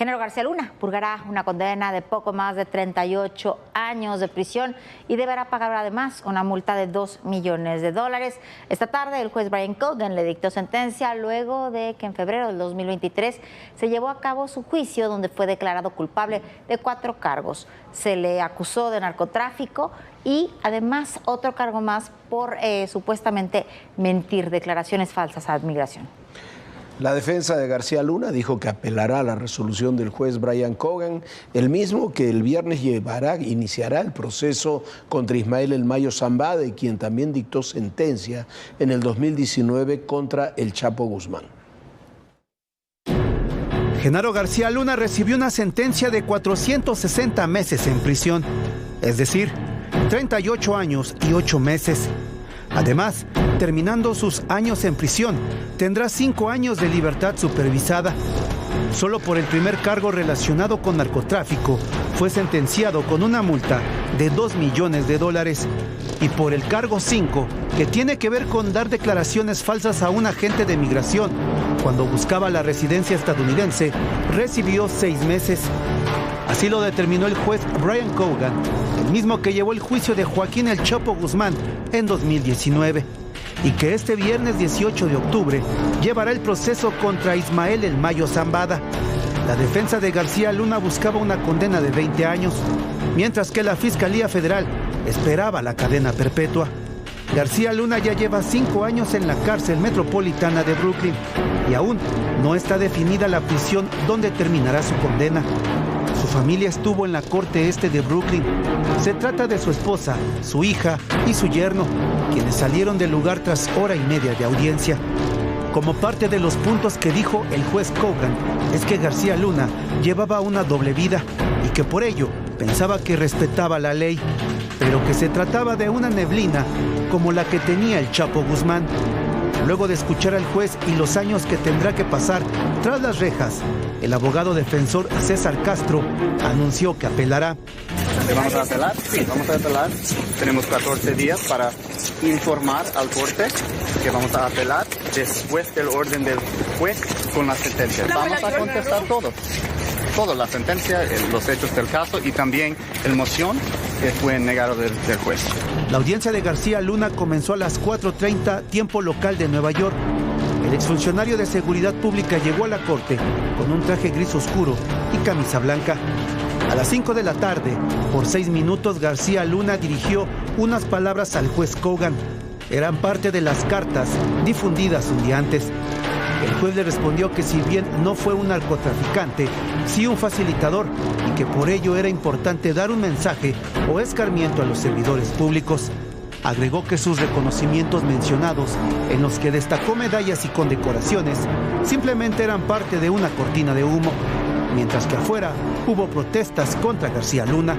Genaro García Luna purgará una condena de poco más de 38 años de prisión y deberá pagar además una multa de $2 millones. Esta tarde el juez Brian Cogan le dictó sentencia luego de que en febrero del 2023 se llevó a cabo su juicio donde fue declarado culpable de 4 cargos. Se le acusó de narcotráfico y además otro cargo más por supuestamente mentir, declaraciones falsas a Migración. La defensa de García Luna dijo que apelará a la resolución del juez Brian Cogan, el mismo que el viernes iniciará el proceso contra Ismael El Mayo Zambada, quien también dictó sentencia en el 2019 contra el Chapo Guzmán. Genaro García Luna recibió una sentencia de 460 meses en prisión, es decir, 38 años y 8 meses. Además, terminando sus años en prisión, tendrá 5 años de libertad supervisada. Solo por el primer cargo relacionado con narcotráfico fue sentenciado con una multa de $2 millones. Y por el cargo 5, que tiene que ver con dar declaraciones falsas a un agente de migración cuando buscaba la residencia estadounidense, recibió 6 meses. Así lo determinó el juez Brian Cogan, el mismo que llevó el juicio de Joaquín El Chapo Guzmán en 2019, y que este viernes 18 de octubre llevará el proceso contra Ismael El Mayo Zambada. La defensa de García Luna buscaba una condena de 20 años, mientras que la Fiscalía Federal esperaba la cadena perpetua. García Luna ya lleva 5 años en la cárcel metropolitana de Brooklyn y aún no está definida la prisión donde terminará su condena. Su familia estuvo en la corte este de Brooklyn. Se trata de su esposa, su hija y su yerno, quienes salieron del lugar tras hora y media de audiencia. Como parte de los puntos que dijo el juez Cogan, es que García Luna llevaba una doble vida y que por ello pensaba que respetaba la ley, pero que se trataba de una neblina como la que tenía el Chapo Guzmán. Luego de escuchar al juez y los años que tendrá que pasar tras las rejas, el abogado defensor César Castro anunció que apelará. ¿Vamos a apelar? Sí, vamos a apelar. Tenemos 14 días para informar al corte que vamos a apelar después del orden del juez con la sentencia. Vamos a contestar todo, la sentencia, los hechos del caso y también el moción que fue negado del juez. La audiencia de García Luna comenzó a las 4:30 tiempo local de Nueva York. El exfuncionario de Seguridad Pública llegó a la corte con un traje gris oscuro y camisa blanca. A las 5 de la tarde, por 6 minutos, García Luna dirigió unas palabras al juez Cogan. Eran parte de las cartas difundidas un día antes. El juez le respondió que si bien no fue un narcotraficante, sí un facilitador y que por ello era importante dar un mensaje o escarmiento a los servidores públicos. Agregó que sus reconocimientos mencionados, en los que destacó medallas y condecoraciones, simplemente eran parte de una cortina de humo, mientras que afuera hubo protestas contra García Luna.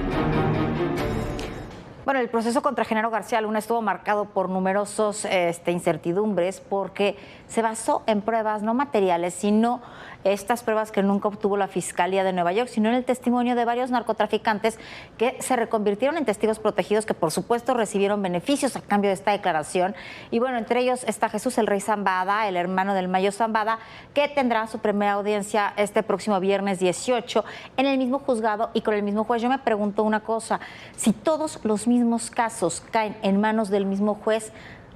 Bueno, el proceso contra Genaro García Luna estuvo marcado por numerosos incertidumbres porque se basó en pruebas no materiales, sino estas pruebas que nunca obtuvo la Fiscalía de Nueva York, sino en el testimonio de varios narcotraficantes que se reconvirtieron en testigos protegidos que por supuesto recibieron beneficios a cambio de esta declaración. Y bueno, entre ellos está Jesús El Rey Zambada, el hermano del Mayo Zambada, que tendrá su primera audiencia este próximo viernes 18 en el mismo juzgado y con el mismo juez. Yo me pregunto una cosa, si todos los mismos casos caen en manos del mismo juez,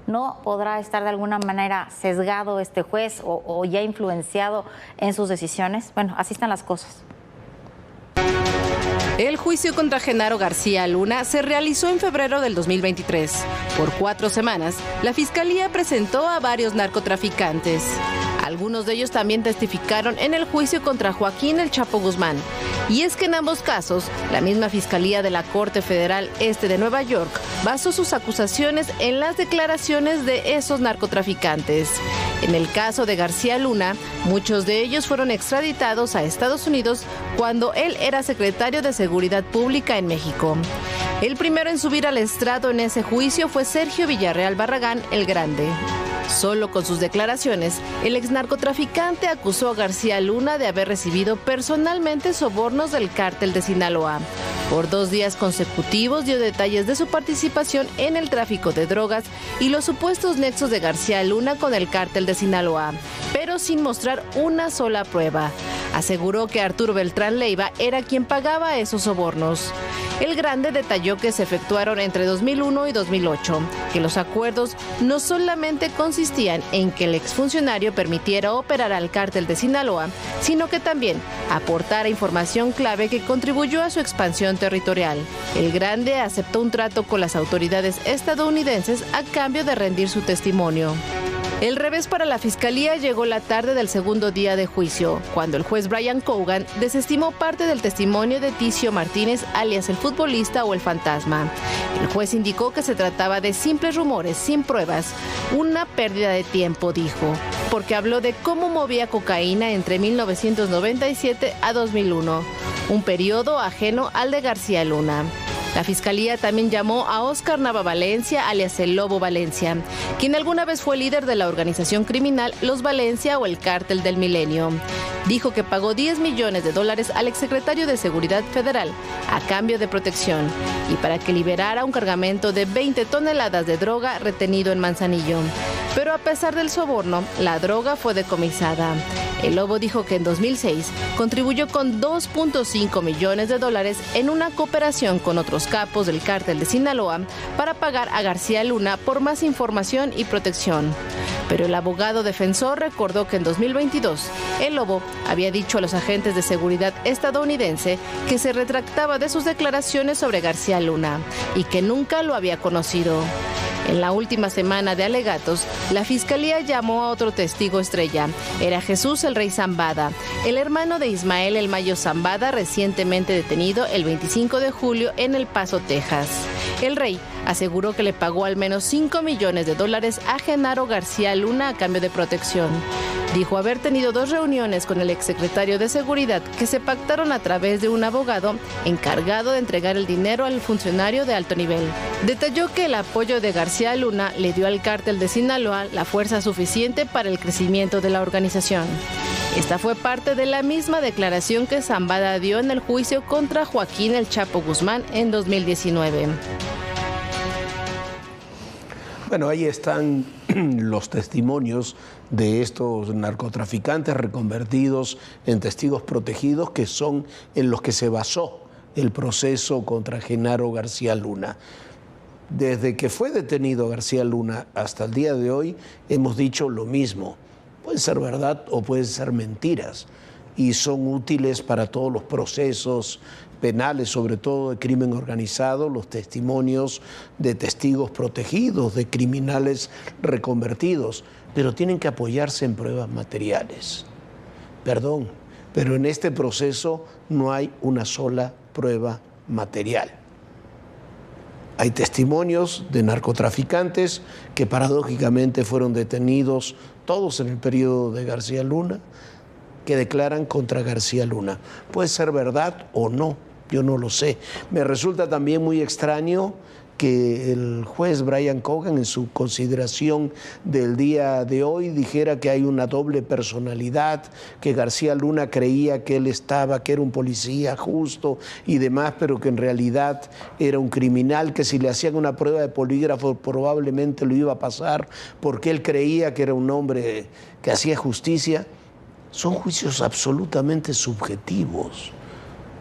¿no podrá estar de alguna manera sesgado este juez o ya influenciado en sus decisiones? Bueno, así están las cosas. El juicio contra Genaro García Luna se realizó en febrero del 2023. Por 4 semanas, la Fiscalía presentó a varios narcotraficantes. Algunos de ellos también testificaron en el juicio contra Joaquín El Chapo Guzmán. Y es que en ambos casos, la misma Fiscalía de la Corte Federal Este de Nueva York basó sus acusaciones en las declaraciones de esos narcotraficantes. En el caso de García Luna, muchos de ellos fueron extraditados a Estados Unidos cuando él era secretario de Seguridad Pública en México. El primero en subir al estrado en ese juicio fue Sergio Villarreal Barragán el Grande. Solo con sus declaraciones, el exnarcotraficante acusó a García Luna de haber recibido personalmente sobornos del cártel de Sinaloa. Por 2 días consecutivos dio detalles de su participación en el tráfico de drogas y los supuestos nexos de García Luna con el cártel de Sinaloa, pero sin mostrar una sola prueba. Aseguró que Arturo Beltrán Leiva era quien pagaba esos sobornos. El Grande detalló que se efectuaron entre 2001 y 2008, que los acuerdos no solamente consistían en que el exfuncionario permitiera operar al cártel de Sinaloa, sino que también aportara información clave que contribuyó a su expansión territorial. El Grande aceptó un trato con las autoridades estadounidenses a cambio de rendir su testimonio. El revés para la Fiscalía llegó la tarde del segundo día de juicio, cuando el juez Brian Cogan desestimó parte del testimonio de Ticio Martínez, alias el futbolista o el fantasma. El juez indicó que se trataba de simples rumores, sin pruebas, una pérdida de tiempo, dijo, porque habló de cómo movía cocaína entre 1997 a 2001, un periodo ajeno al de García Luna. La Fiscalía también llamó a Óscar Nava Valencia, alias el Lobo Valencia, quien alguna vez fue líder de la organización criminal Los Valencia o el Cártel del Milenio. Dijo que pagó $10 millones al exsecretario de Seguridad Federal a cambio de protección y para que liberara un cargamento de 20 toneladas de droga retenido en Manzanillo. Pero a pesar del soborno, la droga fue decomisada. El Lobo dijo que en 2006 contribuyó con $2.5 millones en una cooperación con otros capos del cártel de Sinaloa para pagar a García Luna por más información y protección. Pero el abogado defensor recordó que en 2022 el Lobo había dicho a los agentes de seguridad estadounidense que se retractaba de sus declaraciones sobre García Luna y que nunca lo había conocido. En la última semana de alegatos, la Fiscalía llamó a otro testigo estrella. Era Jesús el Rey Zambada, el hermano de Ismael el Mayo Zambada, recientemente detenido el 25 de julio en El Paso, Texas. El Rey aseguró que le pagó al menos $5 millones a Genaro García Luna a cambio de protección. Dijo haber tenido 2 reuniones con el exsecretario de Seguridad que se pactaron a través de un abogado encargado de entregar el dinero al funcionario de alto nivel. Detalló que el apoyo de García Luna le dio al cártel de Sinaloa la fuerza suficiente para el crecimiento de la organización. Esta fue parte de la misma declaración que Zambada dio en el juicio contra Joaquín El Chapo Guzmán en 2019. Bueno, ahí están los testimonios de estos narcotraficantes reconvertidos en testigos protegidos, que son en los que se basó el proceso contra Genaro García Luna. Desde que fue detenido García Luna hasta el día de hoy hemos dicho lo mismo. Puede ser verdad o pueden ser mentiras y son útiles para todos los procesos penales, sobre todo de crimen organizado, los testimonios de testigos protegidos, de criminales reconvertidos, pero tienen que apoyarse en pruebas materiales. Perdón, pero en este proceso no hay una sola prueba material. Hay testimonios de narcotraficantes que paradójicamente fueron detenidos todos en el periodo de García Luna, que declaran contra García Luna. Puede ser verdad o no, yo no lo sé. Me resulta también muy extraño que el juez Brian Cogan en su consideración del día de hoy dijera que hay una doble personalidad, que García Luna creía que él que era un policía justo y demás, pero que en realidad era un criminal, que si le hacían una prueba de polígrafo probablemente lo iba a pasar porque él creía que era un hombre que hacía justicia. Son juicios absolutamente subjetivos,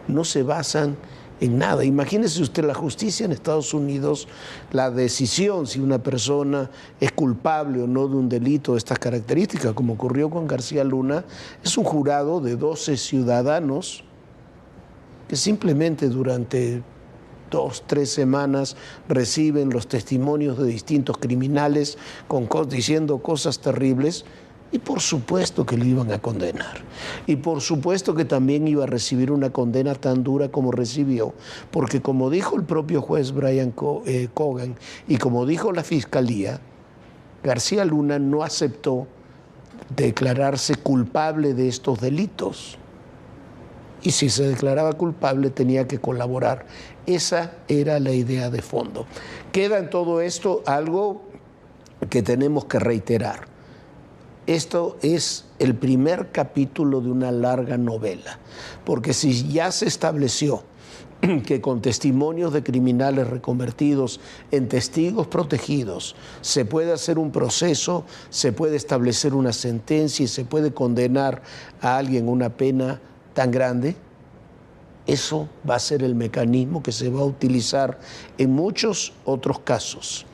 no se basan en nada. Imagínese usted la justicia en Estados Unidos, la decisión si una persona es culpable o no de un delito de estas características, como ocurrió con García Luna, es un jurado de 12 ciudadanos que simplemente durante 2 o 3 semanas reciben los testimonios de distintos criminales diciendo cosas terribles. Y por supuesto que le iban a condenar. Y por supuesto que también iba a recibir una condena tan dura como recibió. Porque como dijo el propio juez Brian Cogan y como dijo la Fiscalía, García Luna no aceptó declararse culpable de estos delitos. Y si se declaraba culpable tenía que colaborar. Esa era la idea de fondo. Queda en todo esto algo que tenemos que reiterar. Esto es el primer capítulo de una larga novela, porque si ya se estableció que con testimonios de criminales reconvertidos en testigos protegidos se puede hacer un proceso, se puede establecer una sentencia y se puede condenar a alguien a una pena tan grande, eso va a ser el mecanismo que se va a utilizar en muchos otros casos.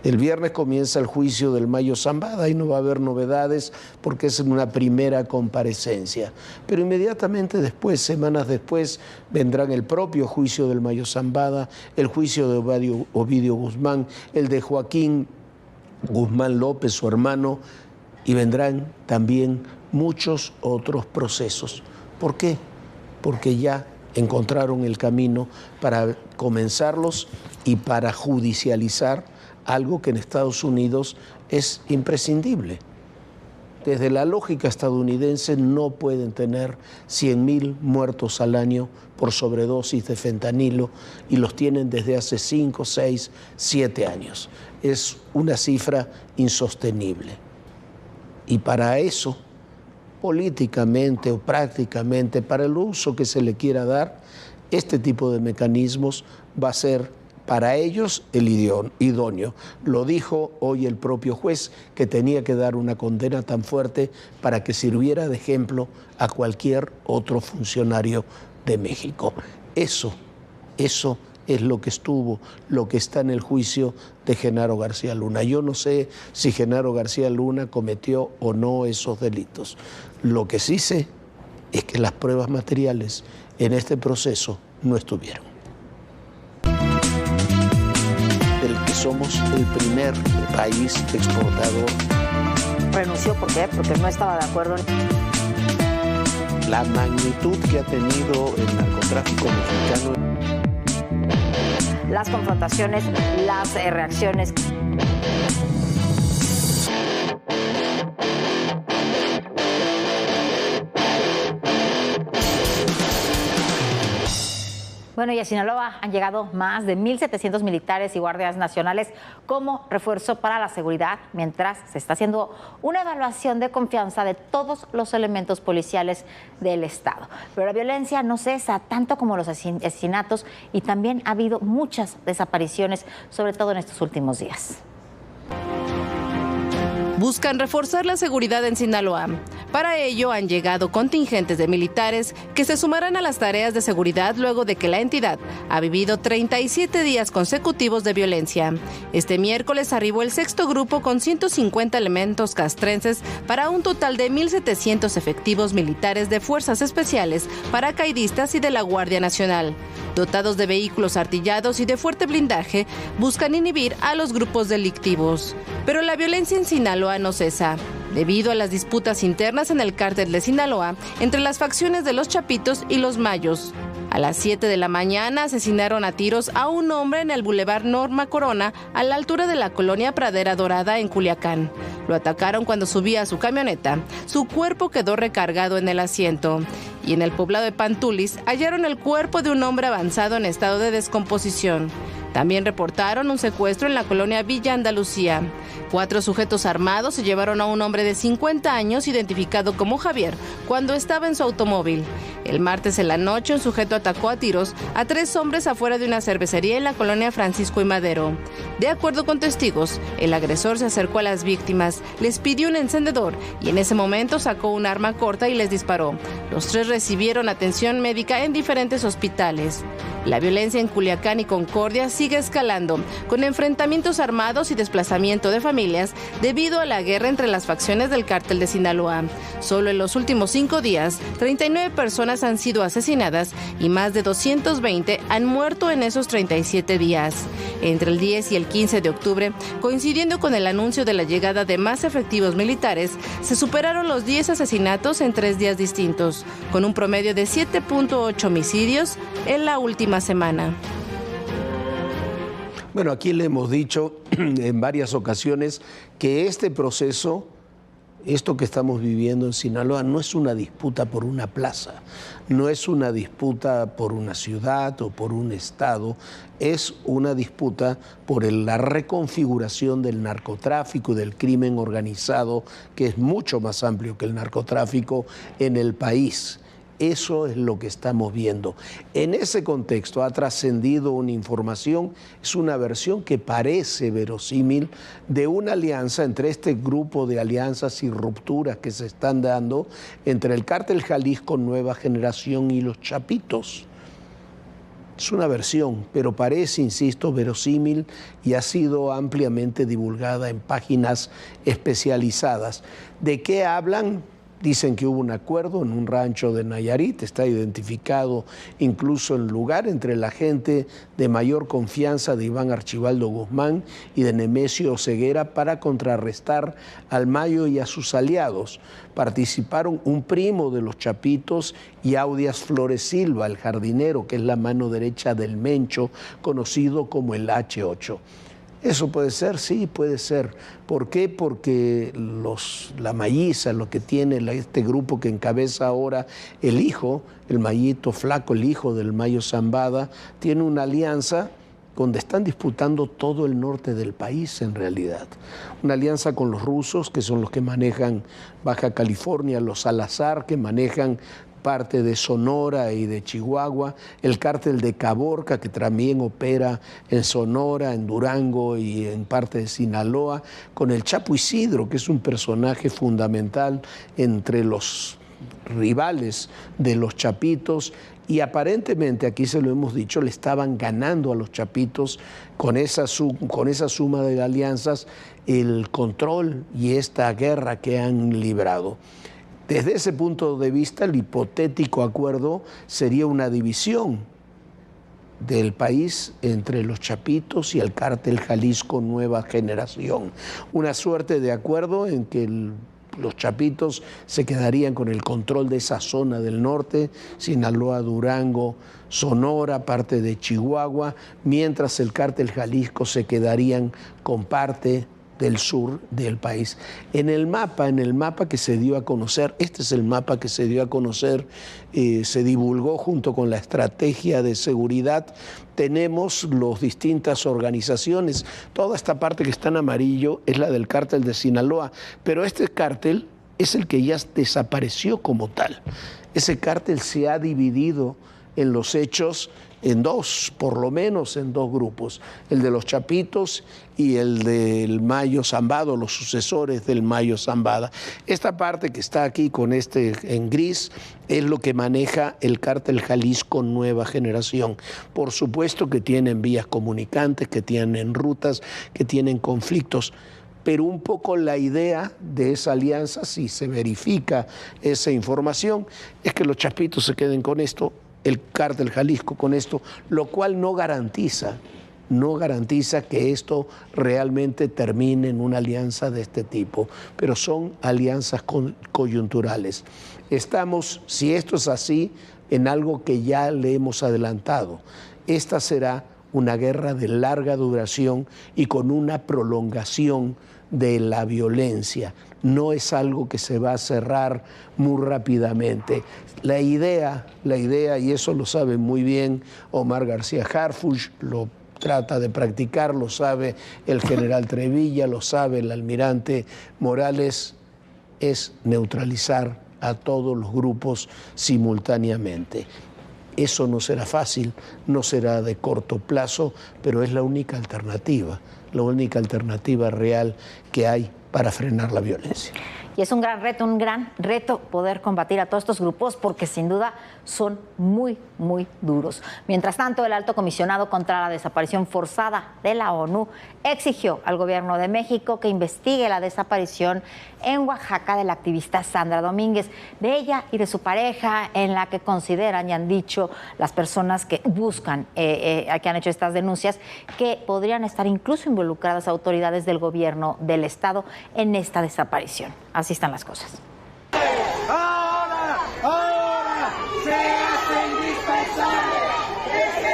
El viernes comienza el juicio del Mayo Zambada y no va a haber novedades porque es una primera comparecencia. Pero inmediatamente después, semanas después, vendrán el propio juicio del Mayo Zambada, el juicio de Ovidio Guzmán, el de Joaquín Guzmán López, su hermano, y vendrán también muchos otros procesos. ¿Por qué? Porque ya encontraron el camino para comenzarlos y para judicializar algo que en Estados Unidos es imprescindible. Desde la lógica estadounidense no pueden tener 100.000 muertos al año por sobredosis de fentanilo y los tienen desde hace 5, 6, 7 años. Es una cifra insostenible. Y para eso, políticamente o prácticamente, para el uso que se le quiera dar, este tipo de mecanismos va a ser para ellos el idóneo. Lo dijo hoy el propio juez, que tenía que dar una condena tan fuerte para que sirviera de ejemplo a cualquier otro funcionario de México. Eso es lo que está en el juicio de Genaro García Luna. Yo no sé si Genaro García Luna cometió o no esos delitos. Lo que sí sé es que las pruebas materiales en este proceso no estuvieron. Somos el primer país exportador. ¿Renunció por qué? Porque no estaba de acuerdo. La magnitud que ha tenido el narcotráfico mexicano. Las confrontaciones, las reacciones. Bueno, y a Sinaloa han llegado más de 1,700 militares y guardias nacionales como refuerzo para la seguridad, mientras se está haciendo una evaluación de confianza de todos los elementos policiales del Estado. Pero la violencia no cesa, tanto como los asesinatos, y también ha habido muchas desapariciones, sobre todo en estos últimos días. Buscan reforzar la seguridad en Sinaloa. Para ello han llegado contingentes de militares que se sumarán a las tareas de seguridad luego de que la entidad ha vivido 37 días consecutivos de violencia. Este miércoles arribó el sexto grupo con 150 elementos castrenses para un total de 1,700 efectivos militares de fuerzas especiales, paracaidistas y de la Guardia Nacional. Dotados de vehículos artillados y de fuerte blindaje, buscan inhibir a los grupos delictivos. Pero la violencia en Sinaloa no cesa. Debido a las disputas internas en el cártel de Sinaloa entre las facciones de los Chapitos y los Mayos. A las 7 de la mañana asesinaron a tiros a un hombre en el Boulevard Norma Corona, a la altura de la colonia Pradera Dorada en Culiacán. Lo atacaron cuando subía a su camioneta. Su cuerpo quedó recargado en el asiento. Y en el poblado de Pantulis hallaron el cuerpo de un hombre avanzado en estado de descomposición. También reportaron un secuestro en la colonia Villa Andalucía. 4 sujetos armados se llevaron a un hombre de 50 años identificado como Javier cuando estaba en su automóvil. El martes en la noche un sujeto atacó a tiros a 3 hombres afuera de una cervecería en la colonia Francisco y Madero. De acuerdo con testigos, el agresor se acercó a las víctimas, les pidió un encendedor y en ese momento sacó un arma corta y les disparó. Los 3 recibieron atención médica en diferentes hospitales. La violencia en Culiacán y Concordia sigue escalando, con enfrentamientos armados y desplazamiento de familias debido a la guerra entre las facciones del cártel de Sinaloa. Solo en los últimos 5 días, 39 personas han sido asesinadas y más de 220 han muerto en esos 37 días. Entre el 10 y el 15 de octubre, coincidiendo con el anuncio de la llegada de más efectivos militares, se superaron los 10 asesinatos en 3 días distintos, con un promedio de 7.8 homicidios en la última semana. Bueno, aquí le hemos dicho en varias ocasiones que este proceso, esto que estamos viviendo en Sinaloa, no es una disputa por una plaza, no es una disputa por una ciudad o por un estado, es una disputa por la reconfiguración del narcotráfico y del crimen organizado, que es mucho más amplio que el narcotráfico en el país. Eso es lo que estamos viendo. En ese contexto ha trascendido una información, es una versión que parece verosímil de una alianza entre este grupo de alianzas y rupturas que se están dando entre el Cártel Jalisco Nueva Generación y los Chapitos. Es una versión, pero parece, insisto, verosímil y ha sido ampliamente divulgada en páginas especializadas. ¿De qué hablan? Dicen que hubo un acuerdo en un rancho de Nayarit, está identificado incluso el lugar entre la gente de mayor confianza de Iván Archibaldo Guzmán y de Nemesio Ceguera para contrarrestar al Mayo y a sus aliados. Participaron un primo de los Chapitos y Audias Flores Silva, el jardinero, que es la mano derecha del Mencho, conocido como el H8. ¿Eso puede ser? Sí, puede ser. ¿Por qué? Porque la Mayiza, lo que tiene este grupo que encabeza ahora el hijo, el Mayito Flaco, el hijo del Mayo Zambada, tiene una alianza donde están disputando todo el norte del país en realidad. Una alianza con los rusos, que son los que manejan Baja California, los Salazar, que manejan parte de Sonora y de Chihuahua, el cártel de Caborca, que también opera en Sonora, en Durango y en parte de Sinaloa, con el Chapo Isidro, que es un personaje fundamental entre los rivales de los Chapitos, y aparentemente, aquí se lo hemos dicho, le estaban ganando a los Chapitos con esa suma de alianzas el control y esta guerra que han librado. Desde ese punto de vista, el hipotético acuerdo sería una división del país entre los Chapitos y el Cártel Jalisco Nueva Generación. Una suerte de acuerdo en que los Chapitos se quedarían con el control de esa zona del norte, Sinaloa, Durango, Sonora, parte de Chihuahua, mientras el Cártel Jalisco se quedarían con parte del sur del país. En el mapa que se dio a conocer, este es el mapa que se dio a conocer, se divulgó junto con la estrategia de seguridad, tenemos las distintas organizaciones, toda esta parte que está en amarillo es la del cártel de Sinaloa, pero este cártel es el que ya desapareció como tal. Ese cártel se ha dividido en los hechos en dos, por lo menos en dos grupos, el de los Chapitos y el del Mayo Zambada, los sucesores del Mayo Zambada. Esta parte que está aquí con en gris es lo que maneja el Cártel Jalisco Nueva Generación. Por supuesto que tienen vías comunicantes, que tienen rutas, que tienen conflictos, pero un poco la idea de esa alianza, si se verifica esa información, es que los Chapitos se queden con esto, el Cártel Jalisco con esto, lo cual no garantiza que esto realmente termine en una alianza de este tipo, pero son alianzas coyunturales. Estamos, si esto es así, en algo que ya le hemos adelantado. Esta será una guerra de larga duración y con una prolongación de la violencia. No es algo que se va a cerrar muy rápidamente. La idea, y eso lo sabe muy bien Omar García Harfuch, lo trata de practicar, lo sabe el general Trevilla, lo sabe el almirante Morales, es neutralizar a todos los grupos simultáneamente. Eso no será fácil, no será de corto plazo, pero es la única alternativa real que hay para frenar la violencia. Y es un gran reto poder combatir a todos estos grupos porque sin duda son muy, muy duros. Mientras tanto, el alto comisionado contra la desaparición forzada de la ONU exigió al gobierno de México que investigue la desaparición en Oaxaca de la activista Sandra Domínguez, de ella y de su pareja, en la que consideran y han dicho las personas que buscan, que han hecho estas denuncias, que podrían estar incluso involucradas autoridades del gobierno del Estado en esta desaparición. Así están las cosas. Ahora se hace indispensable que se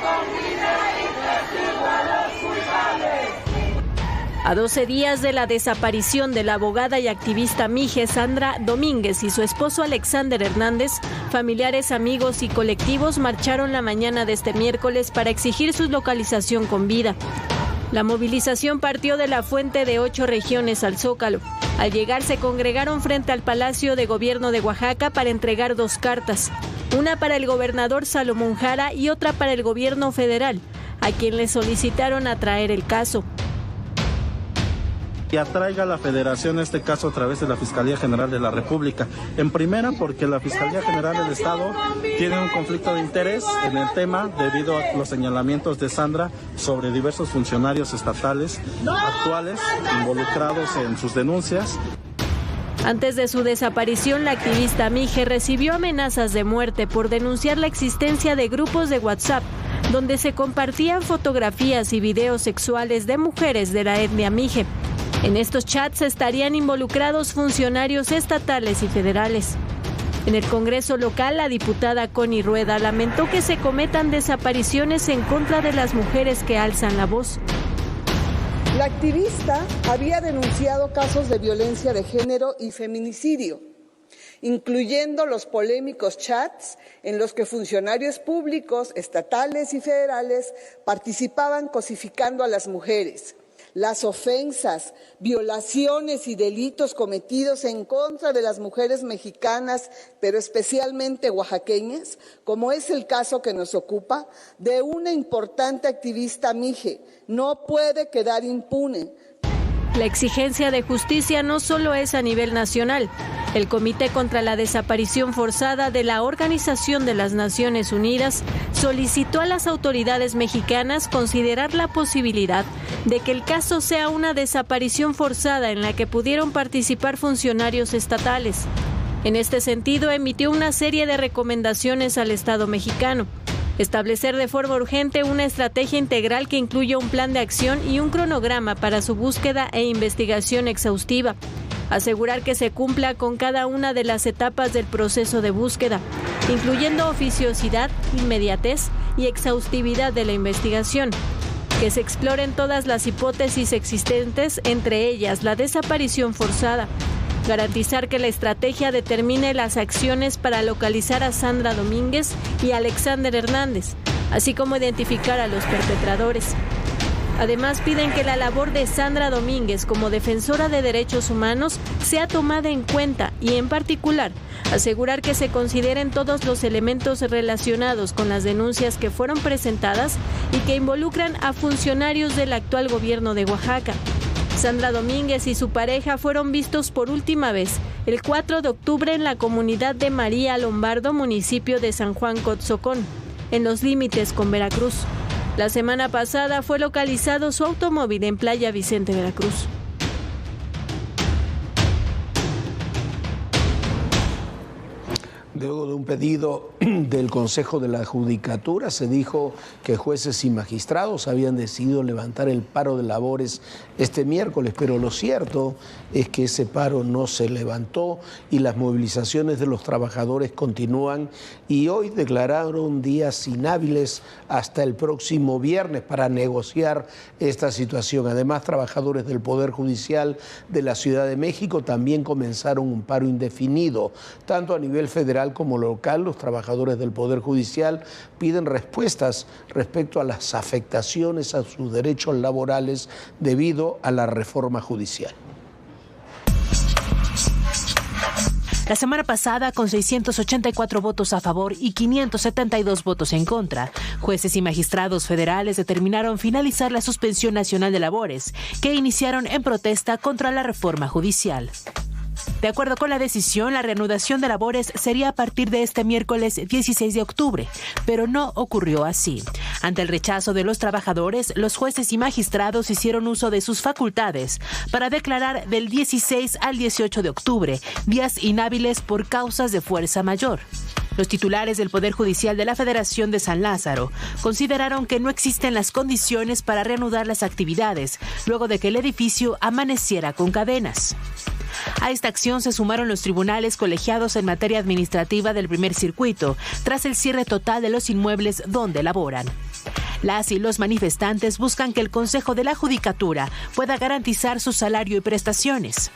combina y castiga a los culpables. A 12 días de la desaparición de la abogada y activista mije Sandra Domínguez y su esposo Alexander Hernández, familiares, amigos y colectivos marcharon la mañana de este miércoles para exigir su localización con vida. La movilización partió de la Fuente de 8 regiones al Zócalo. Al llegar se congregaron frente al Palacio de Gobierno de Oaxaca para entregar 2 cartas, una para el gobernador Salomón Jara y otra para el gobierno federal, a quien le solicitaron atraer el caso. Y atraiga a la Federación este caso a través de la Fiscalía General de la República. En primera, porque la Fiscalía General del Estado tiene un conflicto de interés en el tema debido a los señalamientos de Sandra sobre diversos funcionarios estatales actuales involucrados en sus denuncias. Antes de su desaparición, la activista Mije recibió amenazas de muerte por denunciar la existencia de grupos de WhatsApp donde se compartían fotografías y videos sexuales de mujeres de la etnia Mije. En estos chats estarían involucrados funcionarios estatales y federales. En el Congreso local, la diputada Connie Rueda lamentó que se cometan desapariciones en contra de las mujeres que alzan la voz. La activista había denunciado casos de violencia de género y feminicidio, incluyendo los polémicos chats en los que funcionarios públicos, estatales y federales participaban cosificando a las mujeres. Las ofensas, violaciones y delitos cometidos en contra de las mujeres mexicanas, pero especialmente oaxaqueñas, como es el caso que nos ocupa, de una importante activista Mije, no puede quedar impune. La exigencia de justicia no solo es a nivel nacional. El Comité contra la Desaparición Forzada de la Organización de las Naciones Unidas solicitó a las autoridades mexicanas considerar la posibilidad de que el caso sea una desaparición forzada en la que pudieron participar funcionarios estatales. En este sentido, emitió una serie de recomendaciones al Estado mexicano. Establecer de forma urgente una estrategia integral que incluya un plan de acción y un cronograma para su búsqueda e investigación exhaustiva. Asegurar que se cumpla con cada una de las etapas del proceso de búsqueda, incluyendo oficiosidad, inmediatez y exhaustividad de la investigación. Que se exploren todas las hipótesis existentes, entre ellas la desaparición forzada. Garantizar que la estrategia determine las acciones para localizar a Sandra Domínguez y a Alexander Hernández, así como identificar a los perpetradores. Además, piden que la labor de Sandra Domínguez como defensora de derechos humanos sea tomada en cuenta y, en particular, asegurar que se consideren todos los elementos relacionados con las denuncias que fueron presentadas y que involucran a funcionarios del actual gobierno de Oaxaca. Sandra Domínguez y su pareja fueron vistos por última vez el 4 de octubre en la comunidad de María Lombardo, municipio de San Juan Cotzocón, en los límites con Veracruz. La semana pasada fue localizado su automóvil en Playa Vicente, Veracruz. Luego de un pedido del Consejo de la Judicatura, se dijo que jueces y magistrados habían decidido levantar el paro de labores este miércoles, pero lo cierto es que ese paro no se levantó y las movilizaciones de los trabajadores continúan y hoy declararon días inhábiles hasta el próximo viernes para negociar esta situación. Además, trabajadores del Poder Judicial de la Ciudad de México también comenzaron un paro indefinido, tanto a nivel federal como local. Los trabajadores del Poder Judicial piden respuestas respecto a las afectaciones a sus derechos laborales debido a la reforma judicial. La semana pasada, con 684 votos a favor y 572 votos en contra, jueces y magistrados federales determinaron finalizar la suspensión nacional de labores que iniciaron en protesta contra la reforma judicial. De acuerdo con la decisión, la reanudación de labores sería a partir de este miércoles 16 de octubre, pero no ocurrió así. Ante el rechazo de los trabajadores, los jueces y magistrados hicieron uso de sus facultades para declarar del 16 al 18 de octubre días inhábiles por causas de fuerza mayor. Los titulares del Poder Judicial de la Federación de San Lázaro consideraron que no existen las condiciones para reanudar las actividades luego de que el edificio amaneciera con cadenas. A esta acción se sumaron los tribunales colegiados en materia administrativa del primer circuito, tras el cierre total de los inmuebles donde laboran. Las y los manifestantes buscan que el Consejo de la Judicatura pueda garantizar su salario y prestaciones.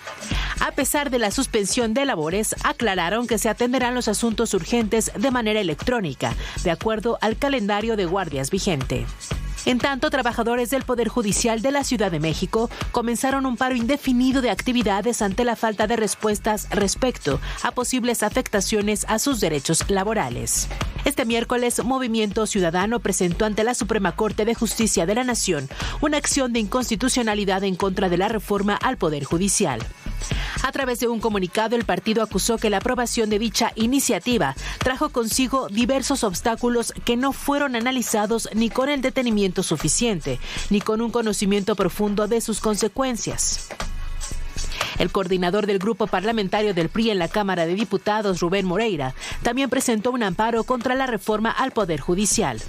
A pesar de la suspensión de labores, aclararon que se atenderán los asuntos urgentes de manera electrónica, de acuerdo al calendario de guardias vigente. En tanto, trabajadores del Poder Judicial de la Ciudad de México comenzaron un paro indefinido de actividades ante la falta de respuestas respecto a posibles afectaciones a sus derechos laborales. Este miércoles, Movimiento Ciudadano presentó ante la Suprema Corte de Justicia de la Nación una acción de inconstitucionalidad en contra de la reforma al Poder Judicial. A través de un comunicado, el partido acusó que la aprobación de dicha iniciativa trajo consigo diversos obstáculos que no fueron analizados ni con el detenimiento suficiente, ni con un conocimiento profundo de sus consecuencias. El coordinador del grupo parlamentario del PRI en la Cámara de Diputados, Rubén Moreira, también presentó un amparo contra la reforma al Poder Judicial.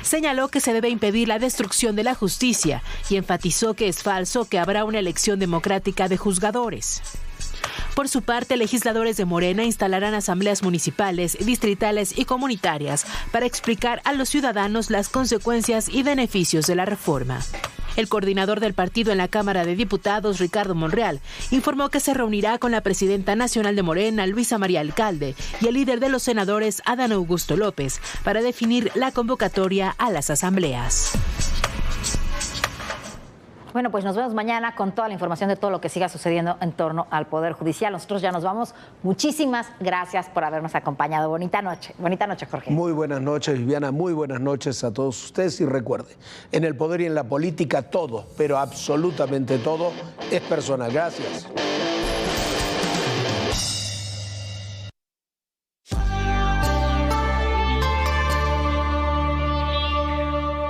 Señaló que se debe impedir la destrucción de la justicia y enfatizó que es falso que habrá una elección democrática de juzgadores. Por su parte, legisladores de Morena instalarán asambleas municipales, distritales y comunitarias para explicar a los ciudadanos las consecuencias y beneficios de la reforma. El coordinador del partido en la Cámara de Diputados, Ricardo Monreal, informó que se reunirá con la presidenta nacional de Morena, Luisa María Alcalde, y el líder de los senadores, Adán Augusto López, para definir la convocatoria a las asambleas. Bueno, pues nos vemos mañana con toda la información de todo lo que siga sucediendo en torno al Poder Judicial. Nosotros ya nos vamos. Muchísimas gracias por habernos acompañado. Bonita noche, Jorge. Muy buenas noches, Viviana. Muy buenas noches a todos ustedes. Y recuerde, en el poder y en la política todo, pero absolutamente todo, es personal. Gracias.